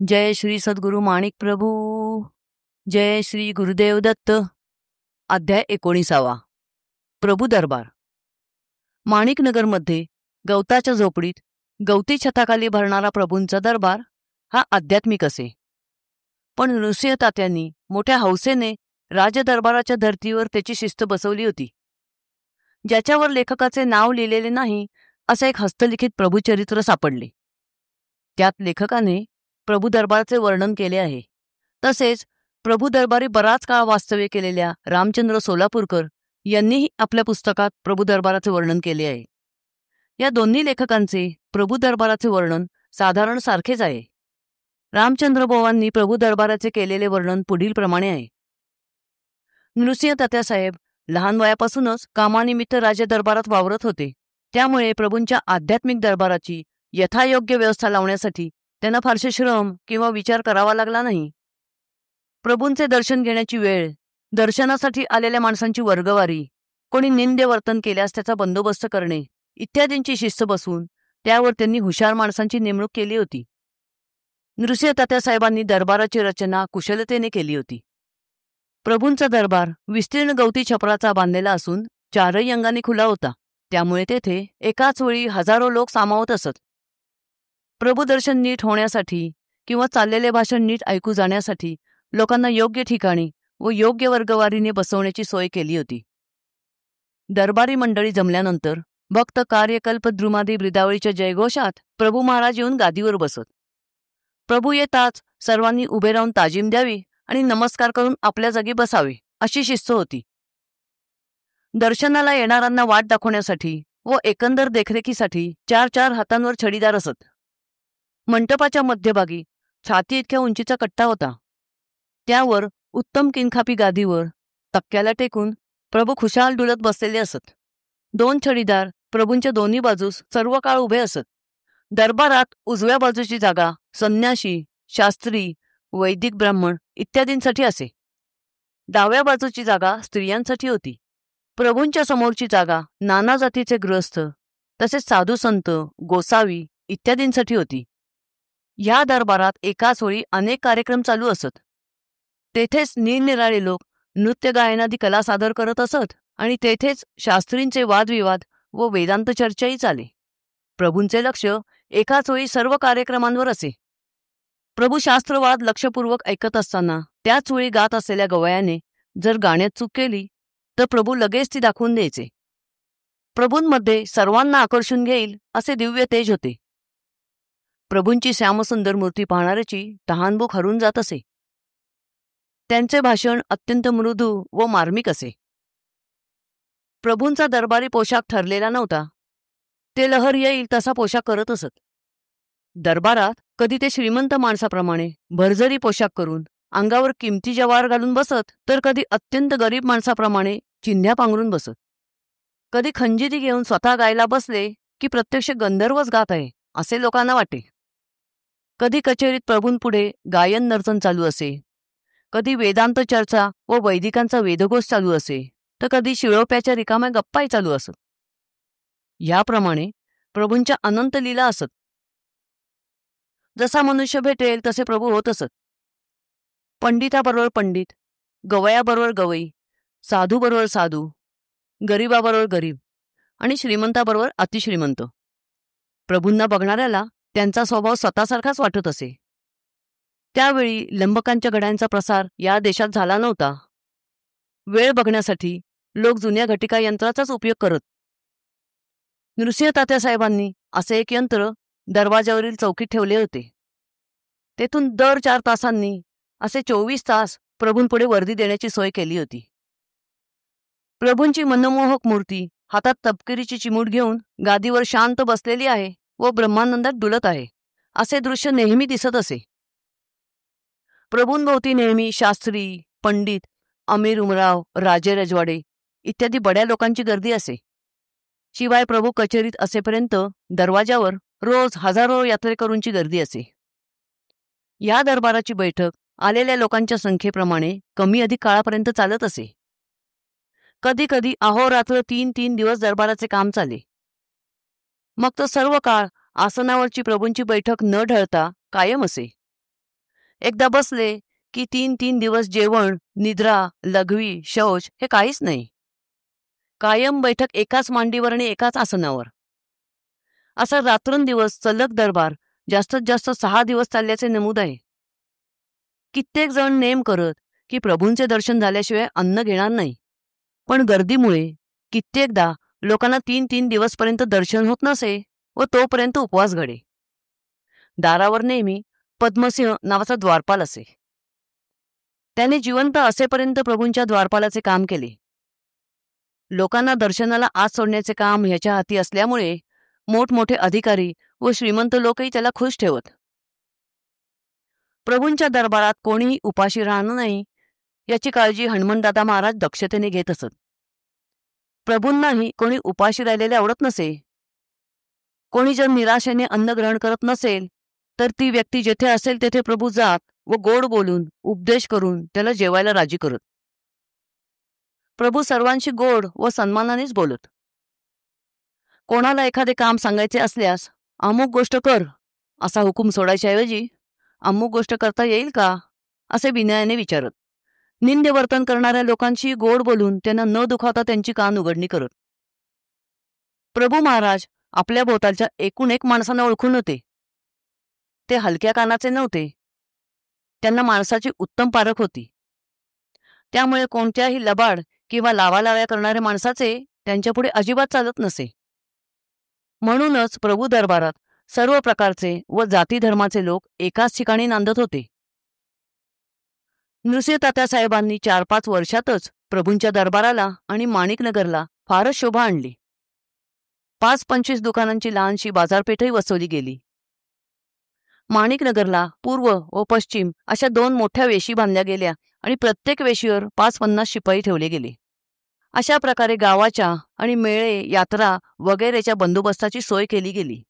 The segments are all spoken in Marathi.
जय श्री सद्गुरु माणिक प्रभू. जय श्री गुरुदेव दत्त. अध्याय 19. प्रभू दरबार. माणिकनगरमध्ये गवताच्या झोपडीत गवती छताखाली भरणारा प्रभूंचा दरबार हा आध्यात्मिक असे. पण नृसिंह तात्यांनी मोठ्या हौसेने राजदरबाराच्या धर्तीवर त्याची शिस्त बसवली होती. ज्याच्यावर लेखकाचे नाव लिहिलेले नाही असे एक हस्तलिखित प्रभूचरित्र सापडले. त्यात लेखकाने प्रभू दरबाराचे वर्णन केले आहे. तसेच प्रभू दरबारी बराच काळ वास्तव्य केलेल्या रामचंद्र सोलापूरकर यांनीही आपल्या पुस्तकात प्रभू दरबाराचे वर्णन केले आहे. या दोन्ही लेखकांचे प्रभू दरबाराचे वर्णन साधारण सारखेच आहे. रामचंद्र बोवांनी प्रभू दरबाराचे केलेले वर्णन पुढील प्रमाणे आहे. नृसिंह तात्यासाहेब लहान वयापासूनच कामानिमित्त राजदरबारात वावरत होते. त्यामुळे प्रभूंच्या आध्यात्मिक दरबाराची यथायोग्य व्यवस्था लावण्यासाठी त्यांना फारसे श्रम किंवा विचार करावा लागला नाही. प्रभूंचे दर्शन घेण्याची वेळ, दर्शनासाठी आलेल्या माणसांची वर्गवारी, कोणी निंद्य वर्तन केल्यास त्याचा बंदोबस्त करणे इत्यादींची शिस्त बसवून त्यावर त्यांनी हुशार माणसांची नेमणूक केली होती. नृसिंह तात्यासाहेबांनी दरबाराची रचना कुशलतेने केली होती. प्रभूंचा दरबार विस्तीर्ण गवती छपराचा बांधलेला असून चारही अंगाने खुला होता. त्यामुळे तेथे एकाच वेळी हजारो लोक सामावत असत. प्रभूदर्शन नीट होण्यासाठी किंवा चाललेले भाषण नीट ऐकू जाण्यासाठी लोकांना योग्य ठिकाणी व योग्य वर्गवारीने बसवण्याची सोय केली होती. दरबारी मंडळी जमल्यानंतर भक्त कार्यकल्प द्रुमादी ब्रिदावळीच्या जयघोषात प्रभू महाराज येऊन गादीवर बसत. प्रभू येताच सर्वांनी उभे राहून ताजीम द्यावी आणि नमस्कार करून आपल्या जागी बसावे अशी शिस्त होती. दर्शनाला येणाऱ्यांना वाट दाखवण्यासाठी व एकंदर देखरेखीसाठी 4-4 हातांवर छडीदार असत. मंटपाच्या मध्यभागी छाती इतक्या उंचीचा कट्टा होता. त्यावर उत्तम किनखापी गादीवर तक्क्याला टेकून प्रभू खुशाल डुलत बसलेले असत. 2 छडीदार प्रभूंच्या दोन्ही बाजूस सर्व काळ उभे असत. दरबारात उजव्या बाजूची जागा संन्याशी, शास्त्री, वैदिक ब्राह्मण इत्यादींसाठी असे. डाव्या बाजूची जागा स्त्रियांसाठी होती. प्रभूंच्या समोरची जागा नाना जातीचे गृहस्थ तसेच साधू संत, गोसावी इत्यादींसाठी होती. ह्या दरबारात एकाच वेळी अनेक कार्यक्रम चालू असत. तेथेच निरनिराळे लोक नृत्य गायनादी कला सादर करत असत आणि तेथेच शास्त्रींचे वादविवाद व वेदांत चर्चाही चाले. प्रभूंचे लक्ष एकाच वेळी सर्व कार्यक्रमांवर असे. प्रभू शास्त्रवाद लक्षपूर्वक ऐकत असताना त्याच वेळी गात असलेल्या गवयाने जर गाण्यात चूक केली तर प्रभू लगेच ती दाखवून द्यायचे. प्रभूंमध्ये सर्वांना आकर्षून घेईल असे दिव्य तेज होते. प्रभूंची श्यामसुंदर मूर्ती पाहणाऱ्याची तहानभूक हरून जात असे. त्यांचे भाषण अत्यंत मृदू व मार्मिक असे. प्रभूंचा दरबारी पोशाख ठरलेला नव्हता. ते लहर येईल तसा पोशाख करत असत. दरबारात कधी ते श्रीमंत माणसाप्रमाणे भरजरी पोशाख करून अंगावर किमती जवाहर घालून बसत तर कधी अत्यंत गरीब माणसाप्रमाणे चिंध्या पांघरून बसत. कधी खंजिरी घेऊन स्वतः गायला बसले की प्रत्यक्ष गंधर्वच गात आहे असे लोकांना वाटे. कधी कचेरीत प्रभूंपुढे गायन नर्तन चालू असे, कधी वेदांत चर्चा व वैदिकांचा वेदघोष चालू असे, तर कधी शिळोप्याच्या रिकाम्या गप्पाही चालू असत. याप्रमाणे प्रभूंच्या अनंत लीला असत. जसा मनुष्य भेटेल तसे प्रभू होत असत. पंडिताबरोबर पंडित, गवयाबरोबर गवई, साधूबरोबर साधू, गरीबाबरोबर गरीब आणि श्रीमंताबरोबर अतिश्रीमंत. प्रभूंना बघणाऱ्याला त्यांचा स्वभाव स्वतःसारखाच वाटत असे. त्यावेळी लंबकांच्या घड्यांचा प्रसार या देशात झाला नव्हता. वेळ बघण्यासाठी लोक जुन्या घटिका यंत्राचाच उपयोग करत. नृसिंह तात्यासाहेबांनी असे एक यंत्र दरवाजावरील चौकीत ठेवले होते. तेथून दर 4 तासांनी असे 24 तास प्रभूंपुढे वर्दी देण्याची सोय केली होती. प्रभूंची मनमोहक मूर्ती हातात तपकिरीची चिमूट घेऊन गादीवर शांत बसलेली आहे व ब्रह्मानंदात डुलत आहे असे दृश्य नेहमी दिसत असे. प्रभूंभोवती नेहमी शास्त्री, पंडित, अमीर उमराव, राजे रजवाडे इत्यादी बड्या लोकांची गर्दी असे. शिवाय प्रभू कचेरीत असेपर्यंत दरवाजावर रोज हजारो यात्रेकरूंची गर्दी असे. या दरबाराची बैठक आलेल्या लोकांच्या संख्येप्रमाणे कमी अधिक काळापर्यंत चालत असे. कधी कधी अहोरात्र 3-3 दिवस दरबाराचे काम चाले. मग तो सर्व काळ आसनावरची प्रभूंची बैठक न ढळता कायम असे. एकदा बसले की 3-3 दिवस जेवण, निद्रा, लघवी, शौच हे काहीच नाही. कायम बैठक एकाच मांडीवर आणि एकाच आसनावर. असा रात्रंदिवस सलग दरबार जास्तीत जास्त 6 दिवस चालल्याचे नमूद आहे. कित्येक जण नेम करत की प्रभूंचे दर्शन झाल्याशिवाय अन्न घेणार नाही, पण गर्दीमुळे कित्येकदा लोकांना 3-3 दिवसपर्यंत दर्शन होत नसे व तोपर्यंत उपवास घडे. दारावर नेहमी पद्मसिंह नावाचा द्वारपाल असे. त्याने जिवंत असेपर्यंत प्रभूंच्या द्वारपालाचे काम केले. लोकांना दर्शनाला आत सोडण्याचे काम ह्याच्या हाती असल्यामुळे मोठमोठे अधिकारी व श्रीमंत लोकही त्याला खुश ठेवत. प्रभूंच्या दरबारात कोणीही उपाशी राहणार नाही याची काळजी हनुमानदादा महाराज दक्षतेने घेत असत. प्रभूंनाही कोणी उपाशी राहिलेले आवडत नसे. कोणी जर निराशेने अन्न ग्रहण करत नसेल तर ती व्यक्ती जेथे असेल तेथे प्रभू जात व गोड बोलून उपदेश करून त्याला जेवायला राजी करत. प्रभू सर्वांशी गोड व सन्मानानेच बोलत. कोणाला एखादे काम सांगायचे असल्यास अमुक गोष्ट कर असा हुकूम सोडायच्याऐवजी अमुक गोष्ट करता येईल का असे विनयाने विचारत. निंद्य वर्तन करणाऱ्या लोकांशी गोड बोलून त्यांना न दुखावता त्यांची कान उघडणी करत. प्रभू महाराज आपल्या भोवतालच्या एकूण एक माणसांना ओळखून होते. ते हलक्या कानाचे नव्हते. त्यांना माणसाची उत्तम पारख होती. त्यामुळे कोणत्याही लबाड किंवा लावालाव्या करणाऱ्या माणसाचे त्यांच्यापुढे अजिबात चालत नसे. म्हणूनच प्रभू दरबारात सर्व प्रकारचे व जाती धर्माचे लोक एकाच ठिकाणी नांदत होते. नृसिंह तात्यासाहेबांनी 4-5 वर्षातच प्रभूंच्या दरबाराला आणि माणिकनगरला फारच शोभा आणली. 5-25 दुकानांची लहानशी बाजारपेठही वसवली गेली. माणिकनगरला पूर्व व पश्चिम अशा 2 मोठ्या वेशी बांधल्या गेल्या आणि प्रत्येक वेशीवर 5-50 शिपाई ठेवले गेले. अशा प्रकारे गावाच्या आणि मेळे, यात्रा वगैरेच्या बंदोबस्ताची सोय केली गेली.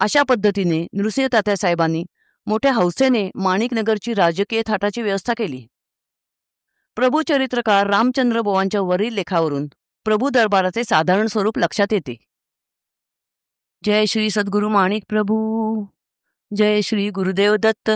अशा पद्धतीने नृसिंह तात्यासाहेबांनी मोठ्या हौसेने माणिकनगरची राजकीय थाटाची व्यवस्था केली. प्रभूचरित्रकार रामचंद्र बुवांच्या वरील लेखावरून प्रभू दरबाराचे साधारण स्वरूप लक्षात येते. जय श्री सद्गुरु माणिक प्रभू. जय श्री गुरुदेव दत्त.